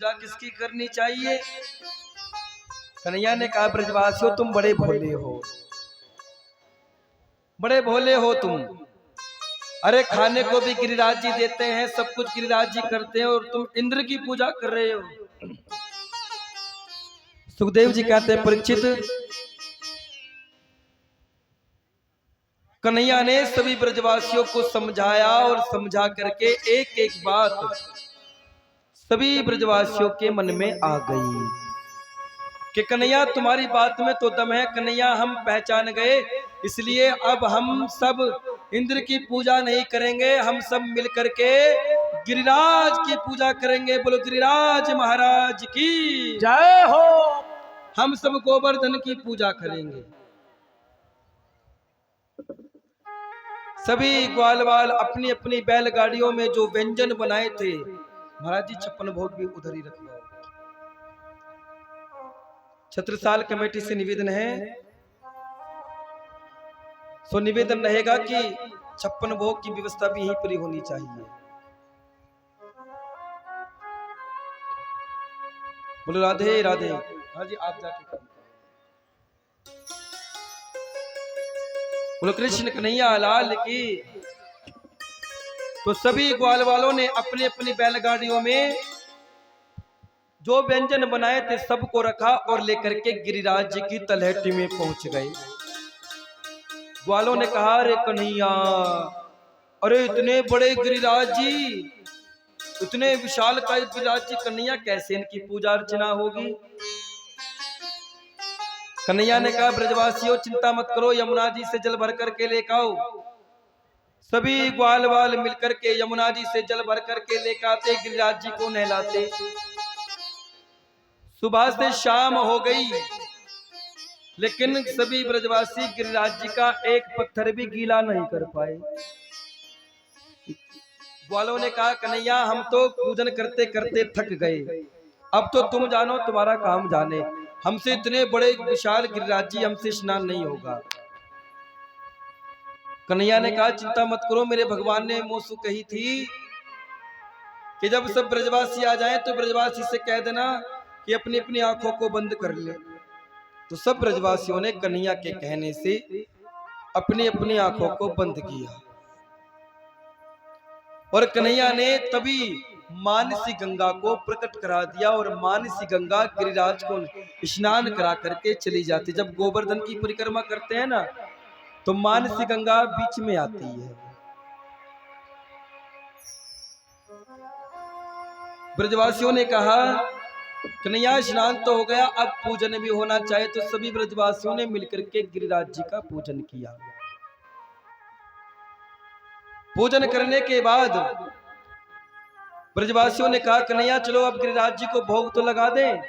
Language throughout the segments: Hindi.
पूजा किसकी करनी चाहिए? कन्हैया ने कहा ब्रजवासियों तुम बड़े भोले हो, बड़े भोले हो तुम। अरे खाने को भी गिरिराज जी देते हैं, सब कुछ गिरिराज जी करते हैं, और तुम इंद्र की पूजा कर रहे हो। सुखदेव जी कहते हैं परीक्षित, कन्हैया ने सभी ब्रजवासियों को समझाया और समझा करके एक एक बात सभी ब्रजवासियों के मन में आ गई कि कन्हैया तुम्हारी बात में तो दम है। कन्हैया हम पहचान गए, इसलिए अब हम सब इंद्र की पूजा नहीं करेंगे, हम सब मिलकर के गिरिराज की पूजा करेंगे। बोलो गिरिराज महाराज की जय हो। हम सब गोवर्धन की पूजा करेंगे। सभी ग्वाल वाल अपनी अपनी बैलगाड़ियों में जो व्यंजन बनाए थे, महाराज जी 56 भोग भी उधर ही रख लो। छत्रसाल कमेटी से निवेदन है, सो निवेदन रहेगा कि 56 भोग की व्यवस्था भी यहीं पर होनी चाहिए। बोलो राधे राधे। हाँ जी आप जाके कर। बोलो कृष्ण कन्हैया लाल की। तो सभी ग्वाल वालों ने अपनी अपनी बैलगाड़ियों में जो व्यंजन बनाए थे सबको रखा और लेकर के गिरिराज जी की तलहटी में पहुंच गए। ग्वालों ने कहा अरे कन्हैया, अरे इतने बड़े गिरिराज जी, इतने विशाल का गिरिराज जी, कन्हैया कैसे इनकी पूजा अर्चना होगी? कन्हैया ने कहा ब्रजवासियों चिंता मत करो, यमुना जी से जल भर करके लेकर आओ। सभी ग्वाल वाल मिलकर के यमुना जी से जल भर करके लेकर आते, गिरिराज जी को नहलाते। सुबह से शाम हो गई, लेकिन सभी ब्रजवासी गिरिराज जी का एक पत्थर भी गीला नहीं कर पाए। ग्वालों ने कहा कन्हैया हम तो पूजन करते करते थक गए, अब तो तुम जानो, तुम्हारा काम जाने, हमसे इतने बड़े विशाल गिरिराज जी हमसे स्नान नहीं होगा। कन्हैया ने कहा चिंता मत करो, मेरे भगवान ने मोसू कही थी कि जब सब ब्रजवासी आ जाएं तो ब्रजवासी से कह देना कि अपनी अपनी आंखों को बंद कर ले। तो सब ब्रजवासियों ने कन्हैया के कहने से अपनी अपनी आंखों को बंद किया, और कन्हैया ने तभी मानसी गंगा को प्रकट करा दिया, और मानसी गंगा गिरिराज को स्नान करा करके चली जाती। जब गोवर्धन की परिक्रमा करते हैं ना, तो मानसी गंगा बीच में आती है। ब्रजवासियों ने कहा कन्हैया स्नान तो हो गया, अब पूजन भी होना चाहिए। तो सभी ब्रजवासियों ने मिलकर के गिरिराज जी का पूजन किया। पूजन करने के बाद ब्रजवासियों ने कहा कन्हैया चलो अब गिरिराज जी को भोग तो लगा दें।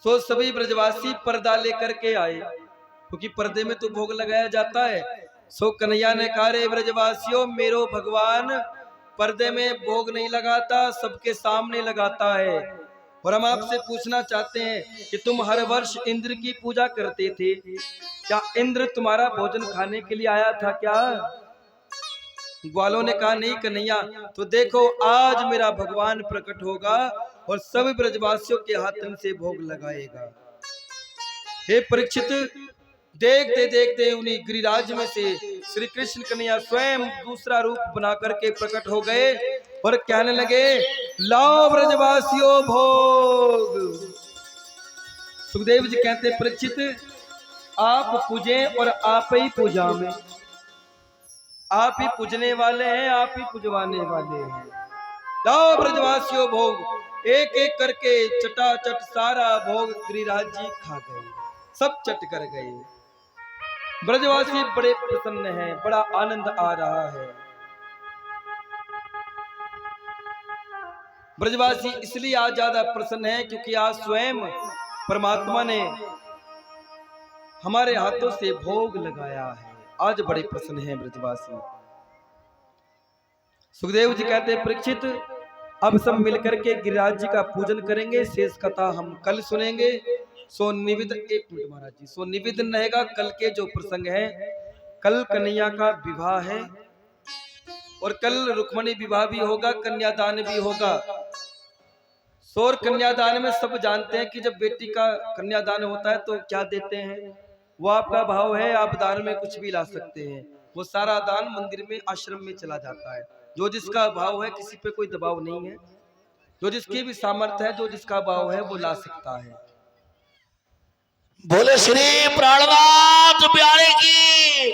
सो सभी ब्रजवासी पर्दा लेकर के आए, क्योंकि पर्दे में तो भोग लगाया जाता है। सो कन्हैया ने कहा रे ब्रजवासियों, मेरो भगवान पर्दे में भोग नहीं लगाता, सबके सामने लगाता है। और हम आपसे पूछना चाहते हैं कि तुम हर वर्ष इंद्र की पूजा करते थे, क्या इंद्र तुम्हारा भोजन खाने के लिए आया था क्या? ग्वालों ने कहा नहीं कन्हैया। तो देखो आज मेरा भगवान प्रकट होगा और सभी ब्रजवासियों के हाथों से भोग लगाएगा। हे परीक्षित, देखते देखते उन्हीं गिरिराज में से श्री कृष्ण कन्हैया स्वयं दूसरा रूप बना करके प्रकट हो गए और कहने लगे लाओ ब्रजवासियों भोग। सुखदेव जी कहते परीक्षित आप पूजे और आप ही पूजा में, आप ही पूजने वाले हैं, आप ही पूजवाने वाले हैं। लाओ ब्रजवासियों भोग। एक एक करके चटाचट सारा भोग गिरिराज जी खा गए, सब चट कर गए। ब्रजवासी बड़े प्रसन्न हैं, बड़ा आनंद आ रहा है। ब्रजवासी इसलिए आज ज्यादा प्रसन्न है क्योंकि आज स्वयं परमात्मा ने हमारे हाथों से भोग लगाया है। आज बड़े प्रसन्न हैं ब्रजवासी। सुखदेव जी कहते हैं परीक्षित अब सब मिलकर के गिरिराज जी का पूजन करेंगे, शेष कथा हम कल सुनेंगे। सो निवेदन, एक मिनट महाराज जी, सो निवेदन रहेगा कल के जो प्रसंग है, कल कन्हैया का विवाह है और कल रुक्मणी विवाह भी होगा, कन्यादान भी होगा। सौर कन्यादान में सब जानते हैं कि जब बेटी का कन्यादान होता है तो क्या देते हैं। वो आपका भाव है, आप दान में कुछ भी ला सकते हैं। वो सारा दान मंदिर में, आश्रम में चला जाता है। जो जिसका भाव है, किसी पे कोई दबाव नहीं है। जो जिसकी भी सामर्थ्य है, जो जिसका भाव है, वो ला सकता है। बोले श्री प्राणनाथ प्यारे की,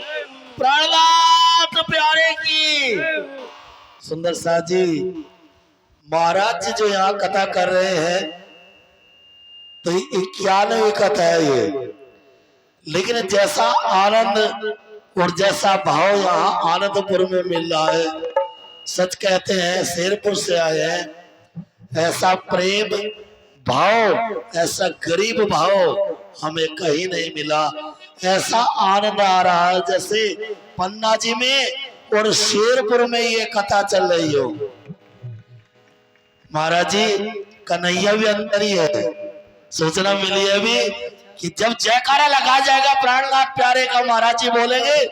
प्राणनाथ प्यारे की। सुंदर सा जी महाराज जी जो यहाँ कथा कर रहे हैं, तो 91वीं कथा है ये। लेकिन जैसा आनंद और जैसा भाव यहाँ आनंदपुर में मिल रहा है, सच कहते हैं शेरपुर से आए हैं, ऐसा प्रेम भाव, ऐसा गरीब भाव हमें कहीं नहीं मिला। ऐसा आनंद आ रहा है जैसे पन्ना जी में और शेरपुर में ये कथा चल रही हो। महाराज जी कन्हैया भी अंदर ही है। सूचना मिली है अभी कि जब जयकारा लगा जाएगा प्राणनाथ प्यारे का, महाराज जी बोलेंगे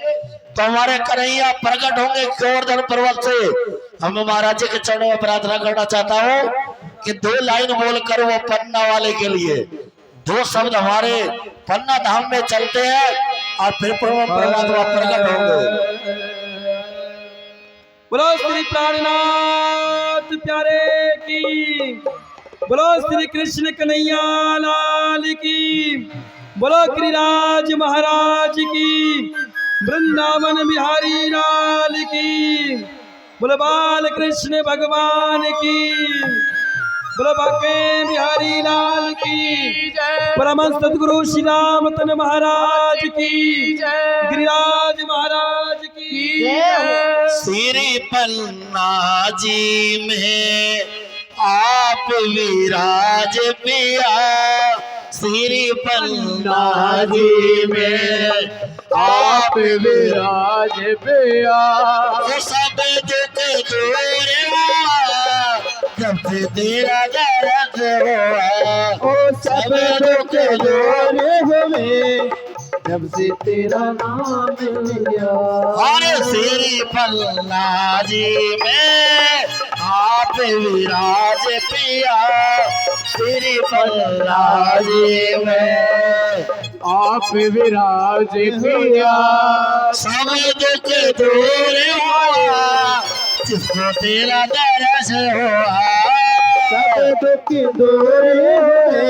तो हमारे कन्हैया प्रकट होंगे गोवर्धन पर्वत से। हमें महाराज जी के चरणों में प्रार्थना करना चाहता हूँ कि 2 लाइन बोलकर वो पन्ना वाले के लिए 2 शब्द हमारे पन्ना धाम में चलते हैं और फिर परमात्मा प्रकट होंगे। बोलो श्री प्राणनाथ प्यारे की, बोलो श्री कृष्ण कन्हैया लाल की, बोलो गिरिराज महाराज की, वृंदावन बिहारी लाल की, बोलो बाल कृष्ण भगवान की, बोलो बाके बिहारी लाल की, परमहंस सद्गुरु श्री रामतन महाराज की, गिरिराज महाराज की। श्री पन्ना जी में आप विराज पिया, श्री पन्ना जी में आप विराज पिया। सब दुख दूर हुआ जब से तेरा दर्द हुआ, सब दुख दूर हुए जब से तेरा नाम लिया। अरे श्री पन्ना जी में आप विराज पिया, श्री पन्ना जी में आप विराज पिया। सब दुख दूर हुआ जिसको तेरा दर्श हुआ, सब दुख दूर हुए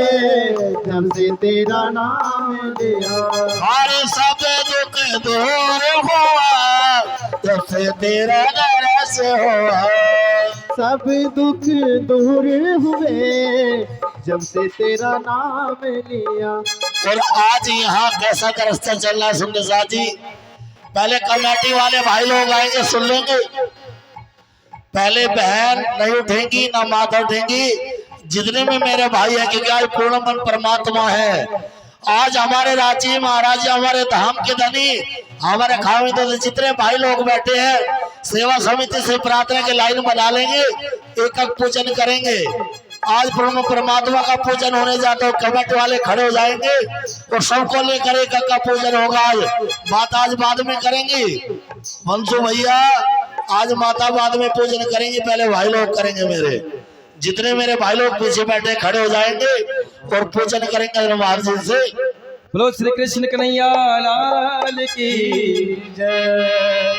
जब से तेरा नाम लिया। अरे सब दुख दूर हुआ जब से तेरा दर्श हुआ, सब दुख दूर हुए जब से तेरा नाम लिया। और आज यहाँ कैसा का रास्ता चल रहा है सुंदर साथ जी। पहले कमेटी वाले भाई लोग आएंगे, सुन लेंगे। पहले बहन नहीं उठेंगी ना माता उठेंगी, जितने में मेरे भाई है, क्योंकि आज पूर्ण मन परमात्मा है। आज हमारे रांची महाराज, हमारे धाम के धनी, हमारे खावी तो जितने भाई लोग बैठे हैं, सेवा समिति से प्रार्थना के लाइन बना लेंगे, एक एक पूजन करेंगे। आज पूर्ण परमात्मा का पूजन होने जाता है, कमेटी वाले खड़े हो जाएंगे और सबको लेकर एक एक का पूजन होगा। आज बाद में करेंगे मंसू भैया, आज माता बाद में पूजन करेंगे, पहले भाई लोग करेंगे। मेरे जितने मेरे भाई लोग पीछे बैठे खड़े हो जाएंगे और पूजन करेंगे महाराज से। बोलो श्री कृष्ण कन्हैया लाल की जय।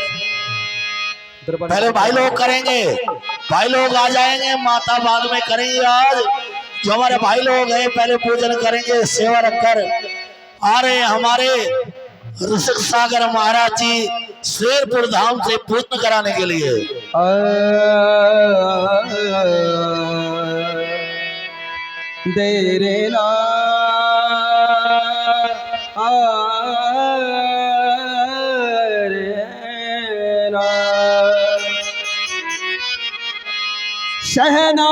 पहले भाई लोग करेंगे, भाई लोग आ जाएंगे, माता बाद में करेंगे। आज जो हमारे भाई लोग हैं पहले पूजन करेंगे, सेवा रखकर आ रहे हमारे ऋषिक सागर महाराज जी शेरपुर धाम से पूजन कराने के लिए। देरे ना शहना